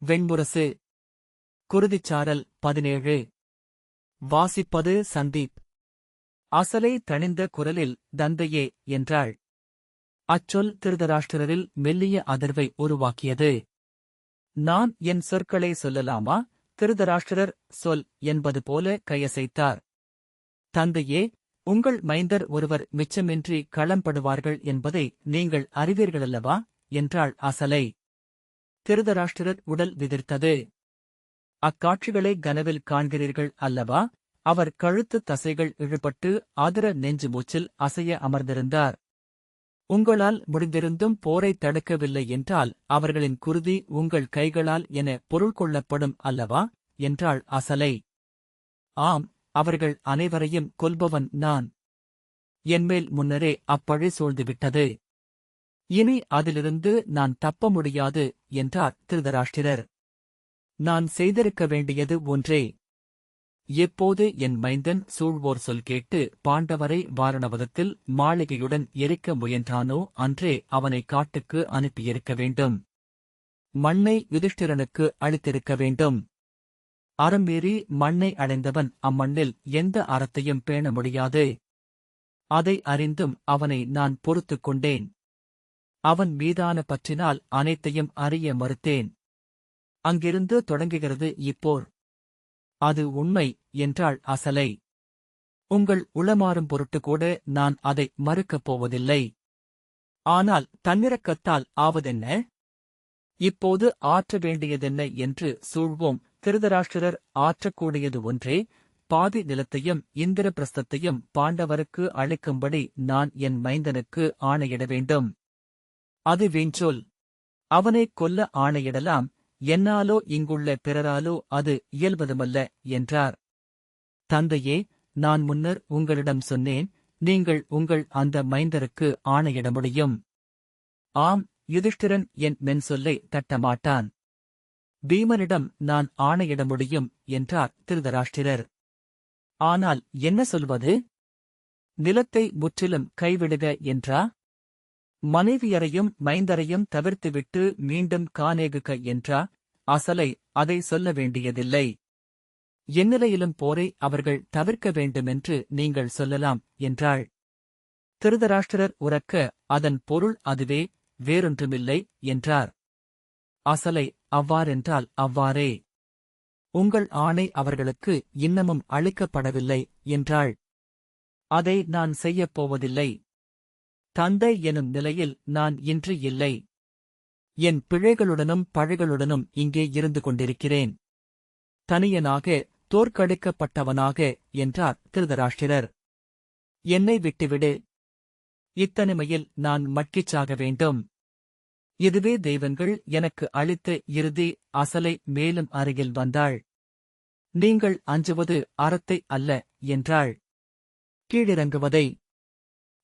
வெண்முரசு. குருதிச்சாரல் 17. வாசிப்பது சந்தீப். அசலை தணிந்த குரலில் தந்தையே என்றாள். அச்சொல் திருதராஷ்டிரரில் மெல்லிய அதிர்வை உருவாக்கியது. நான் என் சொற்களை சொல்லலாமா? திருதராஷ்டிரர் சொல் என்பது போல கையசைத்தார். தந்தையே, உங்கள் மைந்தர் ஒருவர் மிச்சமின்றி களம்படுவார்கள் என்பதை நீங்கள் அறிவீர்களல்லவா? என்றாள் அசலை. திருதராஷ்டிரர் உடல் விதிர்த்தது. அக்காட்சிகளை கனவில் காண்கிறீர்கள் அல்லவா? அவர் கழுத்து தசைகள் இழுபட்டு ஆதர நெஞ்சு மூச்சில் அசைய அமர்ந்திருந்தார். உங்களால் முடிந்திருந்தும் போரைத் தடுக்கவில்லை என்றால் அவர்களின் குருதி உங்கள் கைகளால் என பொருள் கொள்ளப்படும் அல்லவா? என்றாள் அசலை. ஆம், அவர்கள் அனைவரையும் கொல்பவன் நான். என்மேல் முன்னரே அப்பழி சூழ்ந்துவிட்டது. இனி அதிலிருந்து நான் தப்ப முடியாது என்றார் திருதராஷ்டிரர். நான் செய்திருக்க வேண்டியது ஒன்றே. எப்போது என் மைந்தன் சூழ்வோர் சொல் கேட்டு பாண்டவரை வாரணவதத்தில் மாளிகையுடன் எரிக்க முயன்றானோ அன்றே அவனை காட்டுக்கு அனுப்பியிருக்க வேண்டும். மண்ணை யுதிஷ்டிரனுக்கு அளித்திருக்க வேண்டும். அறம் மீறி மண்ணை அடைந்தவன் அம்மண்ணில் எந்த அறத்தையும் பேண முடியாது. அதை அறிந்தும் அவனை நான் பொறுத்துக் கொண்டேன். அவன் மீதான பற்றினால் அனைத்தையும் அறிய மறுத்தேன். அங்கிருந்து தொடங்குகிறது இப்போர். அது உண்மை என்றாள் அசலை. உங்கள் உளமாறும் பொருட்டு கூட நான் அதை மறுக்கப் போவதில்லை. ஆனால் தன்னிறக்கத்தால் ஆவதென்ன? இப்போது ஆற்ற வேண்டியதென்ன என்று சூழ்வோம். திருதராஷ்டிரர் ஆற்றக்கூடியது ஒன்றே. பாதி நிலத்தையும் இந்திரபிரஸ்தத்தையும் பாண்டவருக்கு அளிக்கும்படி நான் என் மைந்தனுக்கு ஆணையிட வேண்டும். அது வீண்சொல். அவனைக் கொல்ல ஆணையிடலாம். என்னாலோ இங்குள்ள பிறராலோ அது இயல்பதுமல்ல என்றார். தந்தையே, நான் முன்னர் உங்களிடம் சொன்னேன், நீங்கள் உங்கள் அந்த மைந்தருக்கு ஆணையிட முடியும். ஆம், யுதிஷ்டிரன் என் மென்சொல்லை தட்டமாட்டான். பீமனிடம் நான் ஆணையிட முடியும் என்றார் திருதராஷ்டிரர். ஆனால் என்ன சொல்வது? நிலத்தை முற்றிலும் கைவிடுக என்றா? மனைவியரையும் மைந்தரையும் தவிர்த்துவிட்டு மீண்டும் காணேகுக என்றா? அசலை அதை சொல்ல வேண்டியதில்லை. எந்நிலையிலும் போரை அவர்கள் தவிர்க்க வேண்டுமென்று நீங்கள் சொல்லலாம் என்றாள். திருதராஷ்டிரர் உரக்க, அதன் பொருள் அதுவே, வேறொன்றுமில்லை என்றார். அசலை, அவ்வாறென்றால் அவ்வாறே. உங்கள் ஆணை அவர்களுக்கு இன்னமும் அளிக்கப்படவில்லை என்றாள். அதை நான் செய்யப் போவதில்லை. தந்தை எனும் நிலையில் நான் இன்று இல்லை. என் பிழைகளுடனும் பழிகளுடனும் இங்கே இருந்து கொண்டிருக்கிறேன். தனியனாக, தோற்கடிக்கப்பட்டவனாக என்றார் திருதராஷ்டிரர். என்னை விட்டுவிடு. இத்தனிமையில் நான் மட்கிச்சாக வேண்டும். இதுவே தெய்வங்கள் எனக்கு அளித்த இறுதி. அசலை மேலும் அருகில் வந்தாள். நீங்கள் அஞ்சுவது அறத்தை அல்ல என்றாள். கீழிறங்குவதை.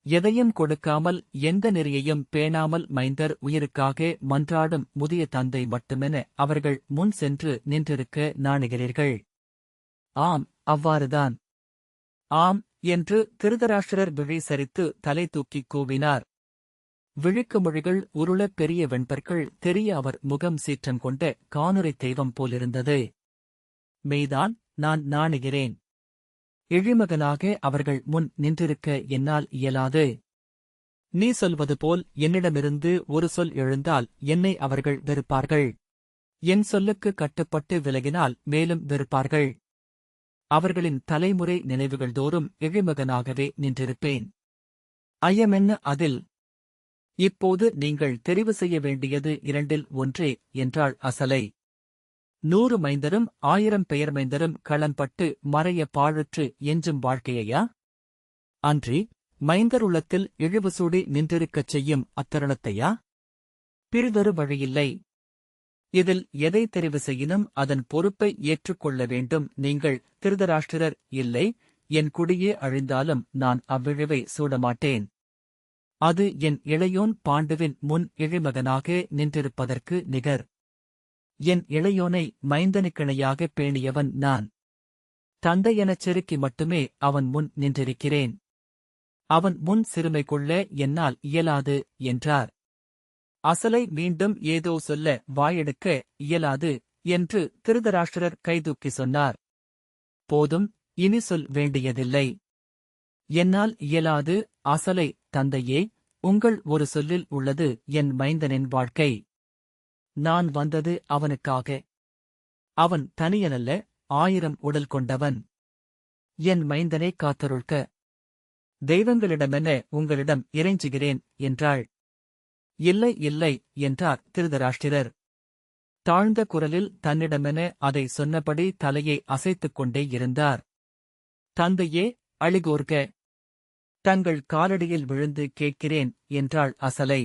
எதையும் கொடுக்காமல் எந்த நெறியையும் பேணாமல் மைந்தர் உயிருக்காக மன்றாடும் முதிய தந்தை மட்டுமென அவர்கள் முன் சென்று நின்றிருக்க நாணுகிறீர்கள். ஆம், அவ்வாறுதான். ஆம் என்று திருதராஷ்டிரர் விழி சரித்து தலை தூக்கிக் கூவினார். விழிக்கு மொழிகள் உருளப் பெரிய வெண்பற்கள் தெரிய அவர் முகம் சீற்றம் கொண்ட கானுரை தெய்வம் போலிருந்தது. மெய்தான், நான் நாணுகிறேன். இழிமகனாக அவர்கள் முன் நின்றிருக்க என்னால் இயலாது. நீ சொல்வது போல் என்னிடமிருந்து ஒரு சொல் எழுந்தால் என்னை அவர்கள் வெறுப்பார்கள். என் சொல்லுக்கு கட்டுப்பட்டு விலகினால் மேலும் வெறுப்பார்கள். அவர்களின் தலைமுறை நினைவுகள் தோறும் இழிமகனாகவே நின்றிருப்பேன். ஐயமென்ன அதில்? இப்போது நீங்கள் தெரிவு செய்ய வேண்டியது இரண்டில் ஒன்றே என்றாள் அசலை. 100 மைந்தரும் 1000 பெயர் மைந்தரும் களம்பட்டு மறைய பாழுற்று எஞ்சும் வாழ்க்கையா? அன்றி மைந்தர் உள்ளத்தில் இழிவு சூடி நின்றிருக்கச் செய்யும் அத்தருணத்தையா? பிறிதொரு வழியில்லை. இதில் எதை தெரிவு செய்யினும் அதன் பொறுப்பை ஏற்றுக்கொள்ள வேண்டும் நீங்கள். திருதராஷ்டிரர், இல்லை, என் குடியே அழிந்தாலும் நான் அவ்விழிவை சூடமாட்டேன். அது என் இளையோன் பாண்டுவின் முன் இழிமகனாக நின்றிருப்பதற்கு நிகர். என் இளையோனை மைந்தனுக்கிணையாகப் பேணியவன் நான். தந்தையெனச் செருக்கி மட்டுமே அவன் முன் நின்றிருக்கிறேன். அவன் முன் சிறுமை கொள்ள என்னால் இயலாது என்றார். அசலை மீண்டும் ஏதோ சொல்ல வாயெடுக்க இயலாது என்று திருதராஷ்டிரர் கைதூக்கி சொன்னார். போதும், இனி சொல் வேண்டியதில்லை. என்னால் இயலாது. அசலை, தந்தையே, உங்கள் ஒரு சொல்லில் உள்ளது என் மைந்தனின் வாழ்க்கை. நான் வந்தது அவனுக்காக. அவன் தனியனல்ல, 1000 உடல் கொண்டவன். என் மைந்தனை காத்தருள்க. தெய்வங்களிடமென உங்களிடம் இறைஞ்சுகிறேன் என்றாள். இல்லை இல்லை என்றார் திருதராஷ்டிரர். தாழ்ந்த குரலில் தன்னிடமென அதை சொன்னபடி தலையை அசைத்துக் கொண்டே இருந்தார். தந்தையே, அழிகோர்க. தங்கள் காலடியில் விழுந்து கேட்கிறேன் என்றாள் அசலை.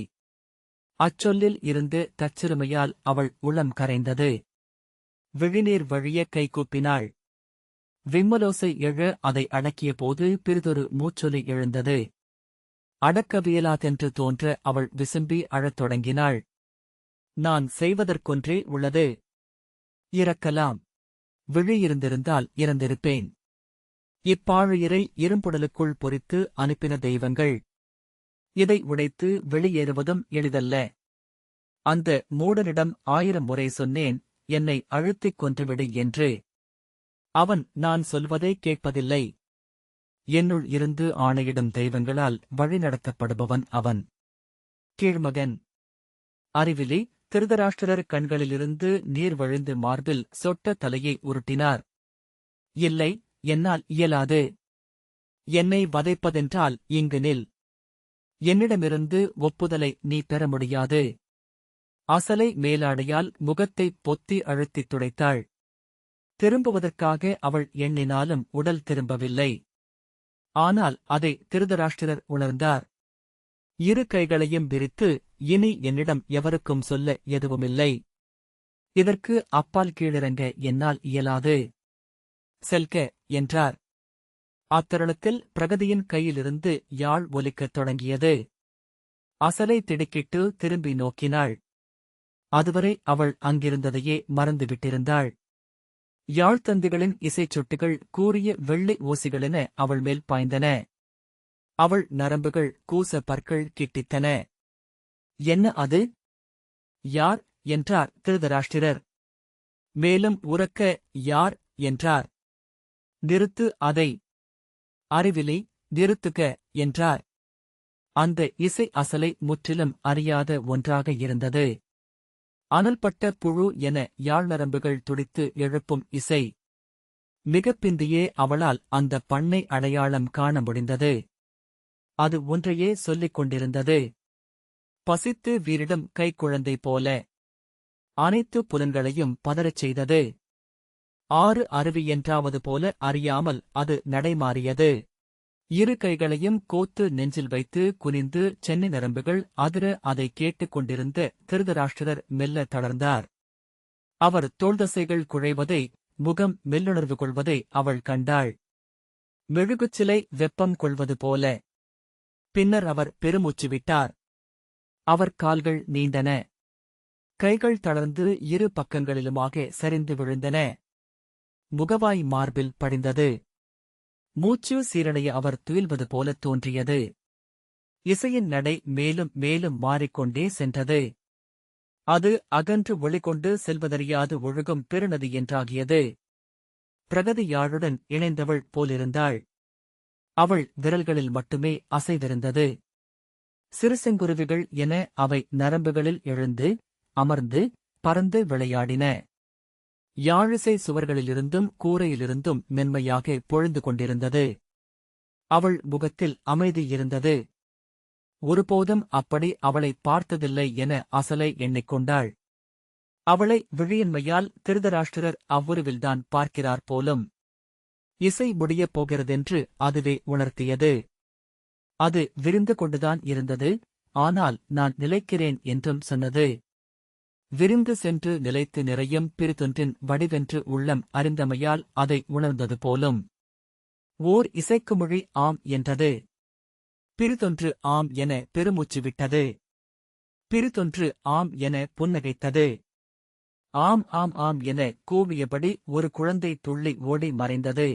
அச்சொல்லில் இருந்து தச்சிறுமையால் அவள் உளம் கரைந்தது. விழிநீர் வழிய கைகூப்பினாள். விம்மலோசை எழ அதை அடக்கியபோது பிறிதொரு மூச்சொலி எழுந்தது. அடக்கவியலாதென்று தோன்ற அவள் விசும்பி அழத் தொடங்கினாள். நான் செய்வதற்கொன்றே உள்ளது. இறக்கலாம். விழியிருந்திருந்தால் இறந்திருப்பேன். இப்பாழையரை இரும்புடலுக்குள் பொறித்து அனுப்பின தெய்வங்கள். இதை உடைத்து வெளியேறுவதும் எளிதல்ல. அந்த மூடனிடம் 1000 முறை சொன்னேன், என்னை அழுத்திக் கொன்றுவிடு என்று. அவன் நான் சொல்வதை கேட்பதில்லை. என்னுள் இருந்து ஆணையிடும் தெய்வங்களால் வழிநடத்தப்படுபவன் அவன். கீழ்மகன். அறிவிலி. திருதராஷ்டிரர் கண்களிலிருந்து நீர் வழிந்து மார்பில் சொட்ட தலையை உருட்டினார். இல்லை, என்னால் இயலாது. என்னை வதைப்பதென்றால் இங்கு நில். என்னிடமிருந்து ஒப்புதலை நீ பெற முடியாது. அசலை மேலாடையால் முகத்தை பொத்தி அழுத்தித் துடைத்தாள். திரும்புவதற்காக அவள் எண்ணினாலும் உடல் திரும்பவில்லை. ஆனால் அதை திருதராஷ்டிரர் உணர்ந்தார். இரு கைகளையும் விரித்து, இனி என்னிடம் எவருக்கும் சொல்ல எதுவுமில்லை. இதற்கு அப்பால் கீழிறங்க என்னால் இயலாது. செல்க என்றார். அத்தருணத்தில் பிரகதியின் கையிலிருந்து யாழ் ஒலிக்கத் தொடங்கியது. அசலை திடுக்கிட்டு திரும்பி நோக்கினாள். அதுவரை அவள் அங்கிருந்ததையே மறந்துவிட்டிருந்தாள். யாழ்த்தந்திகளின் இசைச்சொட்டுகள் கூரிய வெள்ளை ஓசிகளென அவள் மேல் பாய்ந்தன. அவள் நரம்புகள் கூச பற்கள் கிட்டித்தன. என்ன அது? யார் என்றார் திருதராஷ்டிரர். மேலும் உரக்க, யார் என்றார். நிறுத்து அதை. அறிவிலி, நிறுத்துக என்றார். அந்த இசை அசலை முற்றிலும் அறியாத ஒன்றாக இருந்தது. அனல்பட்ட புழு என யாழ் நரம்புகள் துடித்து எழுப்பும் இசை. மிகப் பிந்தியே அவளால் அந்த பண்ணை அடையாளம் காண முடிந்தது. அது ஒன்றையே சொல்லிக் கொண்டிருந்தது. பசித்து வீரிடும் கைக்குழந்தை போல. அனைத்து புலன்களையும் பதறச் செய்தது. 6 அருவி என்றாவது போல அறியாமல் அது நடைமாறியது. இரு கைகளையும் கோத்து நெஞ்சில் வைத்து குனிந்து சென்னை நரம்புகள் அதிர அதை கேட்டுக் கொண்டிருந்த திருதராஷ்டிரர் மெல்ல தளர்ந்தார். அவர் தோள்தசைகள் குழைவதை, முகம் மெல்லுணர்வு கொள்வதை அவள் கண்டாள். மெழுகுச்சிலை வெப்பம் கொள்வது போல. பின்னர் அவர் பெருமூச்சு விட்டார். அவர் கால்கள் நீண்டன. கைகள் தளர்ந்து இரு பக்கங்களிலுமாக சரிந்து விழுந்தன. முகவாய் மார்பில் படிந்தது. மூச்சு சீரடைய அவர் துயில்வது போலத் தோன்றியது. இசையின் நடை மேலும் மேலும் மாறிக்கொண்டே சென்றது. அது அகன்று ஒளிகொண்டு செல்வதறியாது ஒழுகும் பெருநதி என்றாகியது. பிரகதி யாழுடன் இணைந்தவள் போலிருந்தாள். அவள் விரல்களில் மட்டுமே அசைவிருந்தது. சிறு செங்குருவிகள் என அவை நரம்புகளில் எழுந்து, அமர்ந்து, பறந்து விளையாடின. யாழிசை சுவர்களிலிருந்தும் கூரையிலிருந்தும் மென்மையாக பொழிந்து கொண்டிருந்தது. அவள் முகத்தில் அமைதி இருந்தது. ஒருபோதும் அப்படி அவளை பார்த்ததில்லை என அசலை எண்ணிக்கொண்டாள். அவளை விழியின்மையால் திருதராஷ்டிரர் அவ்வுருவில்தான் பார்க்கிறார் போலும். இசை முடியப் போகிறதென்று அதுவே உணர்த்தியது. அது விரிந்து கொண்டுதான் இருந்தது, ஆனால் நான் நிலைக்கிறேன் என்றும் சொன்னது. விரிந்து சென்று நிலைத்து நிறையும் பிரிதொன்றின் வடிவென்று உள்ளம் அறிந்தமையால் அதை உணர்ந்தது போலும். ஓர் இசைக்குமொழி ஆம் என்றது. பிரிதொன்று ஆம் என பெருமூச்சு விட்டது. பிரிதொன்று ஆம் என புன்னகைத்தது. ஆம் ஆம் ஆம் என கூவியபடி ஒரு குழந்தை துள்ளி ஓடி மறைந்தது.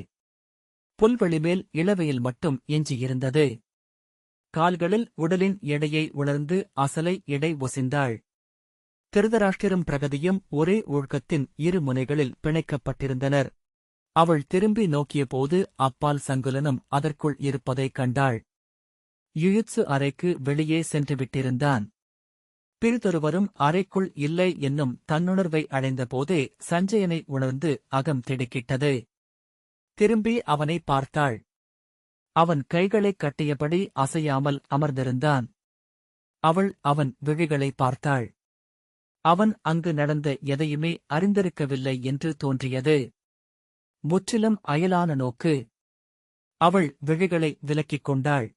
புல்வெளிமேல் இளவெயில் மட்டும் எஞ்சியிருந்தது. கால்களில் உடலின் எடையை உணர்ந்து அசலை எடை ஒசிந்தாள். திருதராஷ்டிரரும் பிரகதியும் ஒரே ஒழுக்கத்தின் இரு முனைகளில் பிணைக்கப்பட்டிருந்தனர். அவள் திரும்பி நோக்கியபோது அப்பால் சங்குலனும் அதற்குள் இருப்பதைக் கண்டாள். யுயுத்சு அறைக்கு வெளியே சென்றுவிட்டிருந்தான். பிறிதொருவரும் அறைக்குள் இல்லை என்னும் தன்னுணர்வை அடைந்தபோதே சஞ்சயனை உணர்ந்து அகம் திடுக்கிட்டது. திரும்பி அவனை பார்த்தாள். அவன் கைகளைக் கட்டியபடி அசையாமல் அமர்ந்திருந்தான். அவள் அவன் விழிகளை பார்த்தாள். அவன் அங்கு நடந்த எதையுமே அறிந்திருக்கவில்லை என்று தோன்றியது. முற்றிலும் அயலான நோக்கு. அவள் விழிகளை விலக்கிக் கொண்டாள்.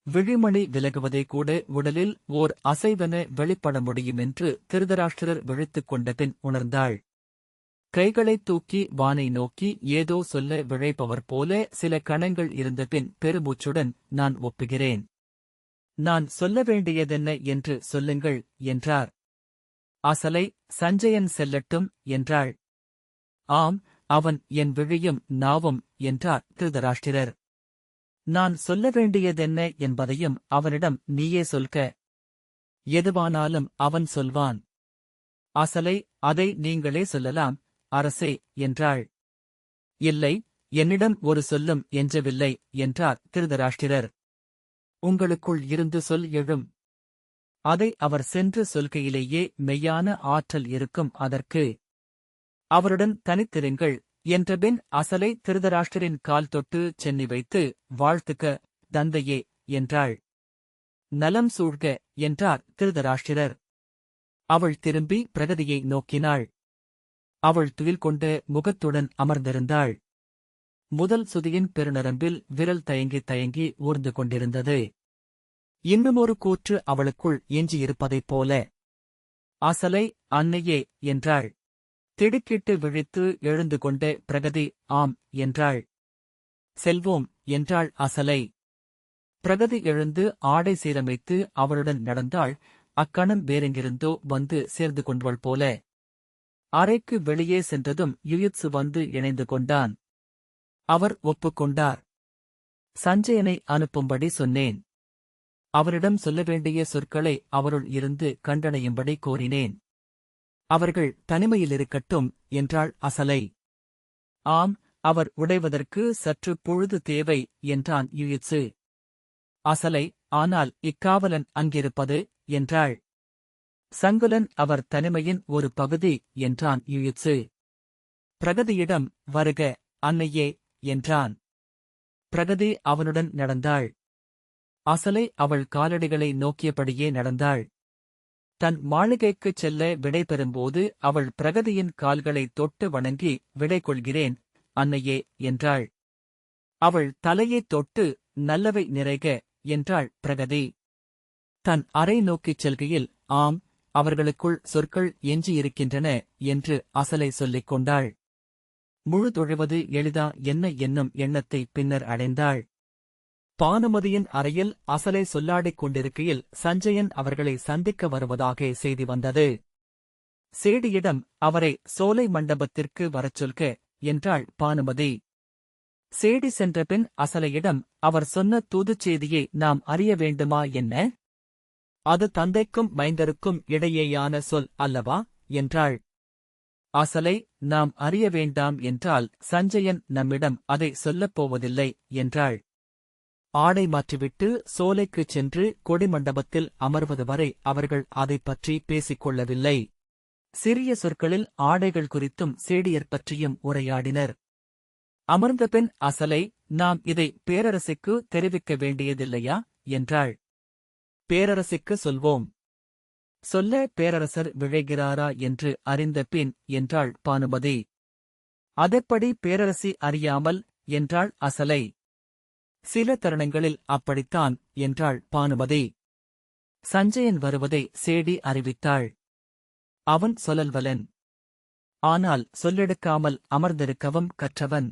விழிமணி விலகுவதை கூட உடலில் ஓர் அசைவென வெளிப்பட முடியுமென்று திருதராஷ்டிரர் விழித்துக் கொண்டபின் உணர்ந்தாள். கைகளைத் தூக்கி வானை நோக்கி ஏதோ சொல்ல விழைப்பவர் போல சில கணங்கள் இருந்தபின் பெருமூச்சுடன், நான் ஒப்புகிறேன். நான் சொல்ல வேண்டியதென்ன என்று சொல்லுங்கள் என்றார். அசலை, சஞ்சயன் செல்லட்டும் என்றாள். ஆம், அவன் என் விழியும் நாவும் என்றார் திருதராஷ்டிரர். நான் சொல்ல வேண்டியதென்ன என்பதையும் அவனிடம் நீயே சொல்க. எதுவானாலும் அவன் சொல்வான். அசலை, அதை நீங்களே சொல்லலாம் அரசே என்றாள். இல்லை, என்னிடம் ஒரு சொல்லும் எஞ்சவில்லை என்றார் திருதராஷ்டிரர். உங்களுக்குள் இருந்து சொல் எழும். அதை அவர் சென்று சொல்கையிலேயே மெய்யான ஆற்றல் இருக்கும் அதற்கு. அவருடன் தனித்திருங்கள் என்றபின் அசலை திருதராஷ்டிரின் கால் தொட்டு சென்னி வைத்து, வாழ்த்துக்க தந்தையே என்றாள். நலம் சூழ்க என்றார் திருதராஷ்டிரர். அவள் திரும்பி பிரகதியை நோக்கினாள். அவள் துயில் கொண்ட முகத்துடன் அமர்ந்திருந்தாள். முதல் சுதியின் பெருநரம்பில் விரல் தயங்கி தயங்கி ஊர்ந்து கொண்டிருந்தது. இன்னுமொரு கூற்று அவளுக்குள் எஞ்சியிருப்பதைப் போல. அசலை, அன்னையே என்றாள். திடுக்கிட்டு விழித்து எழுந்து கொண்ட பிரகதி, ஆம் என்றாள். செல்வோம் என்றாள் அசலை. பிரகதி எழுந்து ஆடை சீரமைத்து அவளுடன் நடந்தாள். அக்கணம் வேறெங்கிருந்தோ வந்து சேர்ந்து கொண்டவள் போல. அறைக்கு வெளியே சென்றதும் யுயுத்சு வந்து இணைந்து கொண்டான். அவர் ஒப்புக்கொண்டார். சஞ்சயனை அனுப்பும்படி சொன்னேன். அவரிடம் சொல்ல வேண்டிய சொற்களை அவருள் இருந்து கண்டடையும்படி கோரினேன். அவர்கள் தனிமையிலிருக்கட்டும் என்றாள் அசலை. ஆம், அவர் உடைவதற்கு சற்று பொழுது தேவை என்றான் யுயுத்சு. அசலை, ஆனால் இக்காவலன் அங்கிருப்பது என்றாள். சங்குலன் அவர் தனிமையின் ஒரு பகுதி என்றான் யுயுத்சு. பிரகதியிடம், வருக அன்னையே என்றான். பிரகதி அவனுடன் நடந்தாள். அசலை அவள் காலடிகளை நோக்கியபடியே நடந்தாள். தன் மாளிகைக்குச் செல்ல விடை பெறும்போது அவள் பிரகதியின் கால்களை தொட்டு வணங்கி விடை கொள்கிறேன் அன்னையே என்றாள். அவள் தலையைத் தொட்டு நல்லவை நிறைக என்றாள் பிரகதி. தன் அறை நோக்கிச் செல்கையில், ஆம், அவர்களுக்குள் சொற்கள் எஞ்சியிருக்கின்றன என்று அசலை சொல்லிக் கொண்டாள். முழுதொழுவது எளிதா என்ன என்னும் எண்ணத்தை பின்னர் அடைந்தாள். பானுமதியின் அறையில் அசலை சொல்லாடிக் கொண்டிருக்கையில் சஞ்சயன் அவர்களை சந்திக்க வருவதாக செய்தி வந்தது. சேடியிடம், அவரை சோலை மண்டபத்திற்கு வரச் சொல்க என்றாள் பானுமதி. சேடி சென்றபின் அசலையிடம், அவர் சொன்ன தூதுச் செய்தியை நாம் அறிய வேண்டுமா என்ன? அது தந்தைக்கும் மைந்தருக்கும் இடையேயான சொல் அல்லவா என்றாள். அசலை, நாம் அறிய வேண்டாம் என்றால் சஞ்சயன் நம்மிடம் அதை சொல்லப் போவதில்லை என்றாள். ஆடை மாற்றிவிட்டு சோலைக்குச் சென்று கொடிமண்டபத்தில் அமர்வது வரை அவர்கள் அதைப் பற்றி பேசிக் கொள்ளவில்லை. சிறிய சொற்களில் ஆடைகள் குறித்தும் சேடியர் பற்றியும் உரையாடினர். அமர்ந்தபின் அசலை, நாம் இதை பேரரசிக்கு தெரிவிக்க வேண்டியதில்லையா என்றாள். பேரரசிக்கு சொல்வோம். சொல்ல பேரரசர் விழைகிறாரா என்று அறிந்த பின் என்றாள் பானுமதி. அதெப்படி பேரரசி அறியாமல் என்றாள் அசலை. சில தருணங்களில் அப்படித்தான் என்றாள் பானுமதி. சஞ்சயன் வருவதை சேடி அறிவித்தாள். அவன் சொல்லல்வலன். ஆனால் சொல்லெடுக்காமல் அமர்ந்திருக்கவும் கற்றவன்.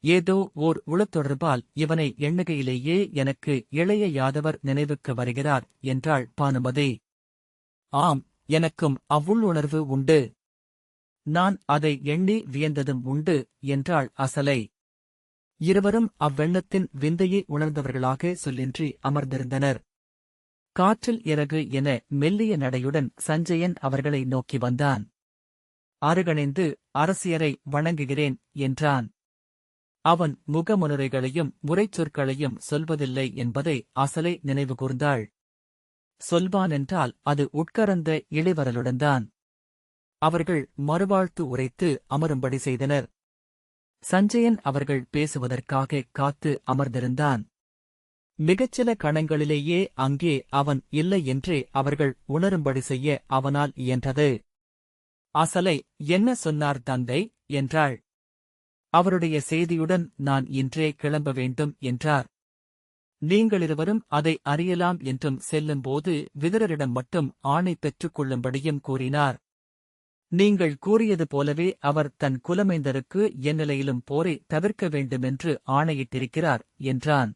ஏதோ ஓர் உளத்தொடர்பால் இவனை எண்ணுகையிலேயே எனக்கு இளைய யாதவர் நினைவுக்கு வருகிறார் என்றாள் பானுமதி. ஆம், எனக்கும் அவ்வுள்ளுணர்வு உண்டு. நான் அதை எண்ணி வியந்ததும் உண்டு என்றாள் அசலை. இருவரும் அவ்வெண்ணத்தின் விந்தையை உணர்ந்தவர்களாக சொல்லின்றி அமர்ந்திருந்தனர். காற்றில் இறகு என மெல்லிய நடையுடன் சஞ்சயன் அவர்களை நோக்கி வந்தான். அருகணைந்து அரசியரை வணங்குகிறேன் என்றான். அவன் முகமுனுரைகளையும் முறைச்சொற்களையும் சொல்வதில்லை என்பதை அசலை நினைவுகூர்ந்தாள். சொல்வானென்றால் அது உட்கரந்த இளைவரலுடன்தான். அவர்கள் மறுவாழ்த்து உரைத்து அமரும்படி செய்தனர். சஞ்சயன் அவர்கள் பேசுவதற்காக காத்து அமர்ந்திருந்தான். மிகச்சில கணங்களிலேயே அங்கே அவன் இல்லை என்றே அவர்கள் உணரும்படி செய்ய அவனால் இயன்றது. அசலை என்ன சொன்னார் தந்தை என்றாள். அவருடைய செய்தியுடன் நான் இன்றே கிளம்ப வேண்டும் என்றார். நீங்களிருவரும் அதை அறியலாம் என்றும் செல்லும்போது விதுரரிடம் மட்டும் ஆணை பெற்றுக் கொள்ளும்படியும் கூறினார். நீங்கள் கூறியது போலவே அவர் தன் குலமைந்தருக்கு எந்நிலையிலும் போரை தவிர்க்க வேண்டுமென்று ஆணையிட்டிருக்கிறார் என்றான்.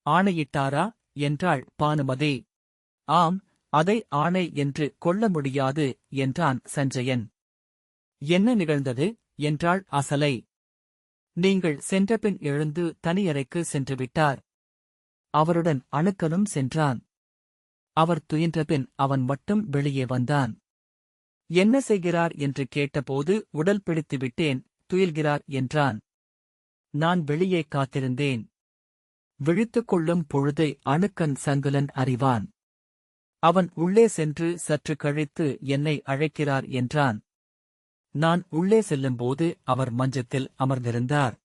ஆணையிட்டாரா என்றாள் பானுமதி. ஆம், அதை ஆணை என்று கொள்ள முடியாது என்றான் சஞ்சயன். என்ன நிகழ்ந்தது என்றாள் அசலை. நீங்கள் சென்றபின் எழுந்து தனியறைக்கு சென்றுவிட்டார். அவருடன் அணுக்கனும் சென்றான். அவர் துயின்றபின் அவன் மட்டும் வெளியே வந்தான். என்ன செய்கிறார் என்று கேட்டபோது உடல் பிடித்து விட்டேன், துயில்கிறார் என்றான். நான் வெளியே காத்திருந்தேன். விழித்துக் கொள்ளும் பொழுதை அணுக்கன் சங்குலன் அறிவான். அவன் உள்ளே சென்று சற்று கழித்து என்னை அழைக்கிறார் என்றான். நான் உள்ளே செல்லும்போது அவர் மஞ்சத்தில் அமர்ந்திருந்தார்.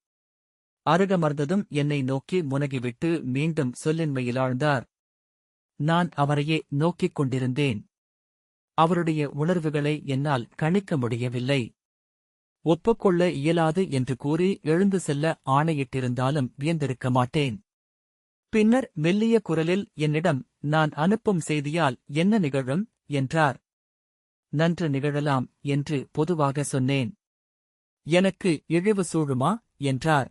அருகமர்ந்ததும் என்னை நோக்கி முனகிவிட்டு மீண்டும் சொல்லின்மையிலாழ்ந்தார். நான் அவரையே நோக்கிக் கொண்டிருந்தேன். அவருடைய உணர்வுகளை என்னால் கணிக்க முடியவில்லை. ஒப்புக்கொள்ள இயலாது என்று கூறி எழுந்து செல்ல ஆணையிட்டிருந்தாலும் வியந்திருக்க மாட்டேன். பின்னர் மெல்லிய குரலில் என்னிடம் நான் அனுப்பும் செய்தியால் என்ன நிகழும் என்றார். நன்று நிகழலாம் என்று பொதுவாக சொன்னேன். எனக்கு இழிவு சூழுமா என்றார்.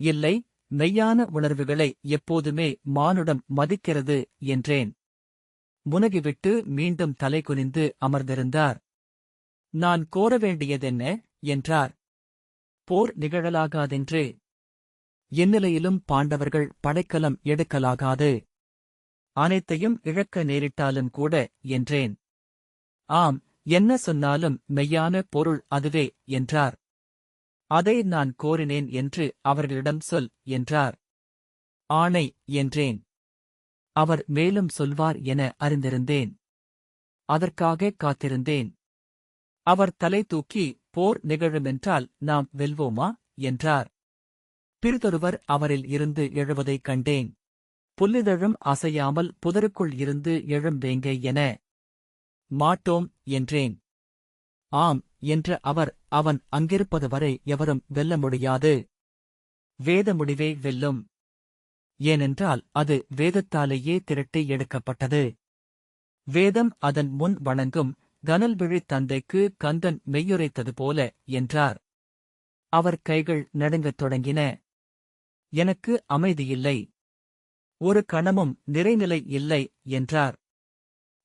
இல்லை, மெய்யான உணர்வுகளை எப்போதுமே மானுடம் மதிக்கிறது என்றேன். முனகிவிட்டு மீண்டும் தலை குனிந்து அமர்ந்திருந்தார். நான் கோர வேண்டியதென்ன என்றார். போர் நிகழலாகாதென்று. எந்நிலையிலும் பாண்டவர்கள் படைக்கலம் எடுக்கலாகாது. அனைத்தையும் இழக்க நேரிட்டாலும் கூட என்றேன். ஆம், என்ன சொன்னாலும் மெய்யான பொருள் அதுவே என்றார். அதை நான் கோரினேன் என்று அவர்களிடம் சொல் என்றார். ஆணை என்றேன். அவர் மேலும் சொல்வார் என அறிந்திருந்தேன். அதற்காக காத்திருந்தேன். அவர் தலை தூக்கி போர் நிகழுமென்றால் நாம் வெல்வோமா என்றார். பிறிதொருவர் அவரில் இருந்து எழுவதைக் கண்டேன். புல்லிதழும் அசையாமல் புதருக்குள் இருந்து எழும் வேங்கை என. மாட்டோம் என்றேன். ஆம் என்ற அவன் அங்கிருப்பது வரை எவரும் வெல்ல முடியாது. வேத முடிவே வெல்லும். ஏனென்றால் அது வேதத்தாலேயே திரட்டி எடுக்கப்பட்டது. வேதம் அதன் முன் வணங்கும் கனல்விழித் தந்தைக்கு கந்தன் மெய்யுரைத்தது போல என்றார். அவர் கைகள் நடுங்கத் தொடங்கின. எனக்கு அமைதியில்லை. ஒரு கணமும் நிறைநிலை இல்லை என்றார்.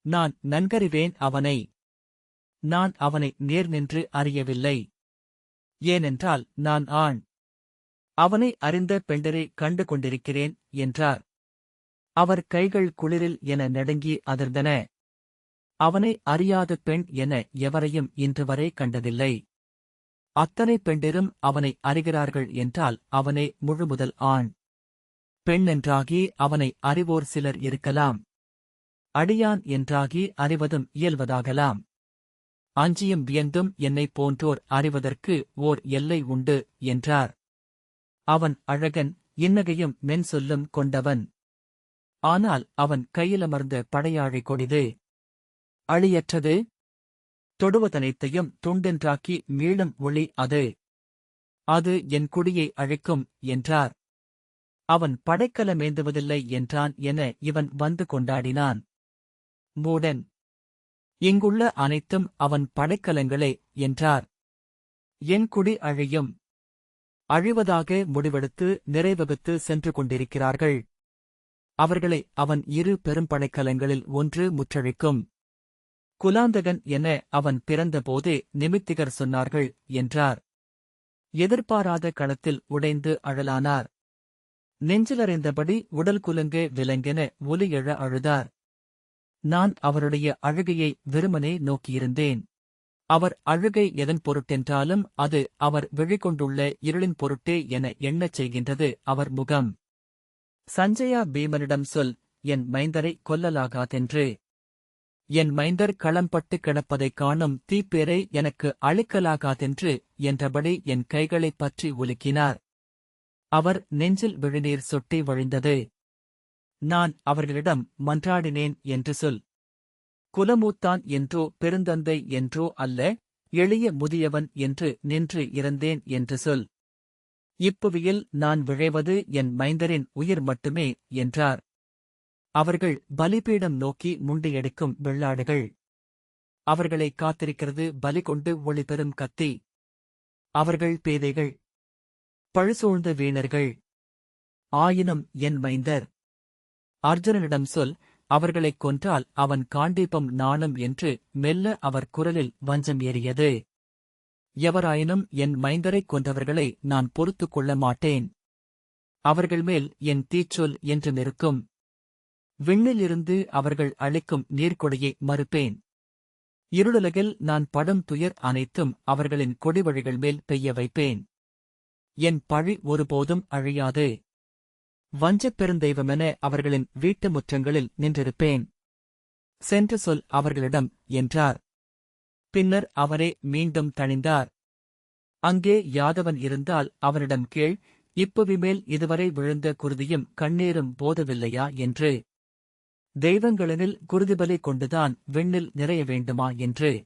நான் நன்கறிவேன் அவனை. நான் அவனை நேர் நின்று அறியவில்லை. ஏனென்றால் நான் ஆண். அவனை அறிந்த பெண்டரை கண்டு கொண்டிருக்கிறேன் என்றார். அவர் கைகள் குளிரில் என நடுங்கி அதிர்ந்தன. அவனை அறியாத பெண் என எவரையும் இன்று வரை கண்டதில்லை. அத்தனை பெண்டிரும் அவனை அறிகிறார்கள் என்றால் அவனே முழுமுதல் ஆண். பெண் என்றாகி அவனை அறிவோர் சிலர் இருக்கலாம். அடியான் என்றாகி அறிவதும் இயல்வதாகலாம். அஞ்சியும் வியந்தும் என்னைப் போன்றோர் அறிவதற்கு ஓர் எல்லை உண்டு என்றார். அவன் அழகன், இன்னகையும் மென் சொல்லும் கொண்டவன். ஆனால் அவன் கையிலமர்ந்த படையாழை கொடிது. அழியற்றது. தொடுவதனைத்தையும் துண்டென்றாக்கி மீளும் ஒளி அது. அது என் குடியை அழைக்கும் என்றார். அவன் படைக்கலமேந்துவதில்லை என்றான் என இவன் வந்து கொண்டாடினான். மூடன். இங்குள்ள அனைத்தும் அவன் படைக்கலங்களே என்றார். என் குடி அழியும். அழிவதாக முடிவெடுத்து நிறைவகுத்து சென்று கொண்டிருக்கிறார்கள். அவர்களை அவன் இரு பெரும்படைக்கலங்களில் ஒன்று முற்றழிக்கும். குலாந்தகன் என அவன் பிறந்தபோதே நிமித்திகர் சொன்னார்கள் என்றார். எதிர்பாராத களத்தில் உடைந்து அழலானார். நெஞ்சிலறைந்தபடி உடல் குலுங்க விலங்கென ஒலி எழ அழுதார். நான் அவருடைய அழுகையை வெறுமனே நோக்கியிருந்தேன். அவர் அழுகை எதன் பொருட்டென்றாலும் அது அவர் விழிகொண்டுள்ள இருளின் பொருட்டே என எண்ணச் செய்கின்றது அவர் முகம். சஞ்சயா பீமனிடம் சொல், என் மைந்தரை கொல்லலாகாதென்று. என் மைந்தர் களம்பட்டு கிடப்பதைக் காணும் தீப்பேரை எனக்கு அளிக்கலாகாதென்று என்றபடி என் கைகளைப் பற்றி உலுக்கினார். அவர் நெஞ்சில் விழிநீர் சொட்டி வழிந்தது. நான் அவர்களிடம் மன்றாடினேன் என்று சொல். குலமூத்தான் என்றோ பெருந்தந்தை என்றோ அல்ல, எளிய முதியவன் என்று நின்று இறந்தேன் என்று சொல். இப்புவியில் நான் விழைவது என் மைந்தரின் உயிர் மட்டுமே என்றார். அவர்கள் பலிபீடம் நோக்கி முண்டியடிக்கும் வெள்ளாடுகள். அவர்களை காத்திருக்கிறது பலி கொண்டு ஒளிபெறும் கத்தி. அவர்கள் பேதைகள், பழுசூழ்ந்த வீணர்கள். ஆயினும் என் மைந்தர். அர்ஜுனனிடம் சொல், அவர்களைக் கொன்றால் அவன் காண்டீபம் நாணும் என்று மெல்ல அவர் குரலில் வஞ்சம் ஏறியது. எவராயினும் என் மைந்தரைக் கொன்றவர்களை நான் பொறுத்துக் கொள்ள மாட்டேன். அவர்கள் மேல் என் தீச்சொல் என்று நிற்கும். விண்ணிலிருந்து அவர்கள் அளிக்கும் நீர்க்கொடையை மறுப்பேன். இருளுலகில் நான் படும் துயர் அனைத்தும் அவர்களின் கொடிவழிகள் மேல் பெய்ய வைப்பேன். என் பழி ஒருபோதும் அழியாது. வஞ்சப் பெருந்தெய்வமென அவர்களின் வீட்டு முற்றங்களில் நின்றிருப்பேன். சென்று சொல் அவர்களிடம் என்றார். பின்னர் அவரே மீண்டும் தணிந்தார். அங்கே யாதவன் இருந்தால் அவனிடம் கேள், இப்புவி மேல் இதுவரை விழுந்த குருதியும் கண்ணீரும் போதவில்லையா என்று. தெய்வங்களெனில் குருதிபலி கொண்டுதான் விண்ணில் நிறைய வேண்டுமா என்று.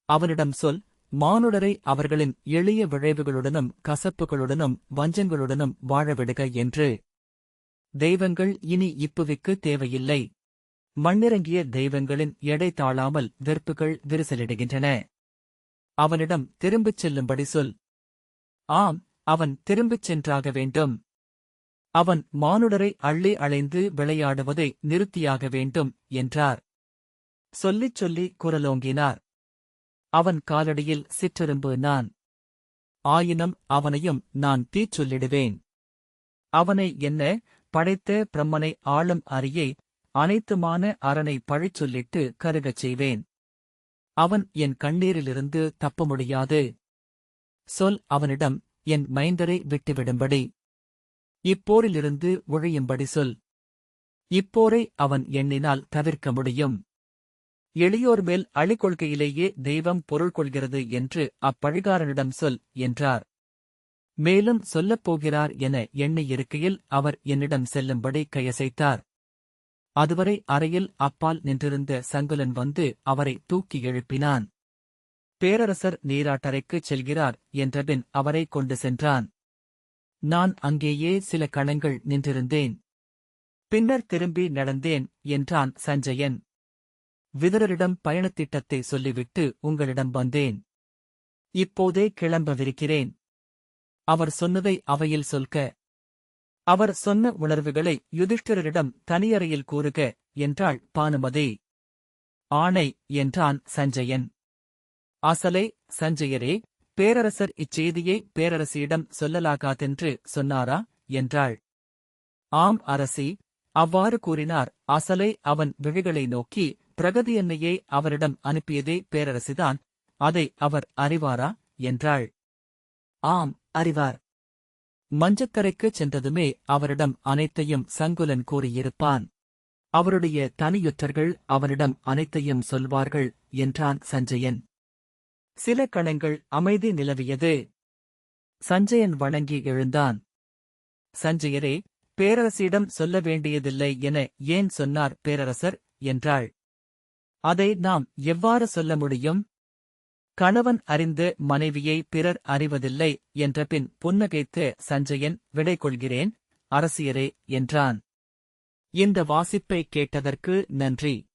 அவனிடம் சொல், மானுடரை அவர்களின் எளிய விழைவுகளுடனும் கசப்புகளுடனும் வஞ்சங்களுடனும் வாழவிடுக என்று. தெய்வங்கள் இனி இப்புவிக்கு தேவையில்லை. மண்ணிறங்கிய தெய்வங்களின் எடை தாழாமல் வெறுப்புகள் விரிசலிடுகின்றன. அவனிடம் திரும்பிச் செல்லும்படி சொல். ஆம், அவன் திரும்பிச் சென்றாக வேண்டும். அவன் மானுடரை அள்ளி அலைந்து விளையாடுவதை நிறுத்தியாக வேண்டும் என்றார். சொல்லிச் சொல்லி குரலோங்கினார். அவன் காலடியில் சிற்றெரும்பு நான். ஆயினும் அவனையும் நான் தீச்சொல்லிடுவேன். அவனை என்ன, படைத்த பிரம்மனை ஆளும் அரியை அனைத்துமான அரணை பழிச்சொல்லிட்டு கருகச் செய்வேன். அவன் என் கண்ணீரிலிருந்து தப்ப முடியாது. சொல் அவனிடம், என் மைந்தரை விட்டுவிடும்படி. இப்போரிலிருந்து ஒழியும்படி சொல். இப்போரை அவன் எண்ணினால் தவிர்க்க முடியும். எளியோர் மேல் அழிகொள்கையிலேயே தெய்வம் பொருள் கொள்கிறது என்று அப்பழிகாரனிடம் சொல் என்றார். மேலும் சொல்லப்போகிறார் என எண்ணியிருக்கையில் அவர் என்னிடம் செல்லும்படி கையசைத்தார். அதுவரை அறையில் அப்பால் நின்றிருந்த சங்குலன் வந்து அவரை தூக்கி எழுப்பினான். பேரரசர் நீராட்டறைக்குச் செல்கிறார் என்றபின் அவரை கொண்டு சென்றான். நான் அங்கேயே சில கணங்கள் நின்றிருந்தேன். பின்னர் திரும்பி நடந்தேன் என்றான் சஞ்சயன். விதுரரிடம் பயணத்திட்டத்தை சொல்லிவிட்டு உங்களிடம் வந்தேன். இப்போதே கிளம்பவிருக்கிறேன். அவர் சொன்னதை அவையில் சொல்க. அவர் சொன்ன உணர்வுகளை யுதிஷ்டிரரிடம் தனியறையில் கூறுக என்றாள் பானுமதி. ஆணை என்றான் சஞ்சயன். அசலே சஞ்சயரே, பேரரசர் இச்செய்தியை பேரரசியிடம் சொல்லலாகாதென்று சொன்னாரா என்றாள். ஆம் அரசி, அவ்வாறு கூறினார். அசலை அவன் விழிகளை நோக்கி, பிரகதியன்னையே அவரிடம் அனுப்பியதே பேரரசிதான், அதை அவர் அறிவாரா என்றாள். ஆம், அறிவார். மஞ்சக்கரைக்குச் சென்றதுமே அவரிடம் அனைத்தையும் சங்குலன் கூறியிருப்பான். அவருடைய தனியொற்றர்கள் அவனிடம் அனைத்தையும் சொல்வார்கள் என்றான் சஞ்சயன். சில கணங்கள் அமைதி நிலவியது. சஞ்சயன் வணங்கி எழுந்தான். சஞ்சயரே, பேரரசியிடம் சொல்ல வேண்டியதில்லை என ஏன் சொன்னார் பேரரசர் என்றாள். அதை நாம் எவ்வாறு சொல்ல முடியும்? கணவன் அறிந்த மனைவியை பிறர் அறிவதில்லை என்றபின் புன்னகைத்த சஞ்சயன் விடை கொள்கிறேன் அரசியரே என்றான். இந்த வாசிப்பை கேட்டதற்கு நன்றி.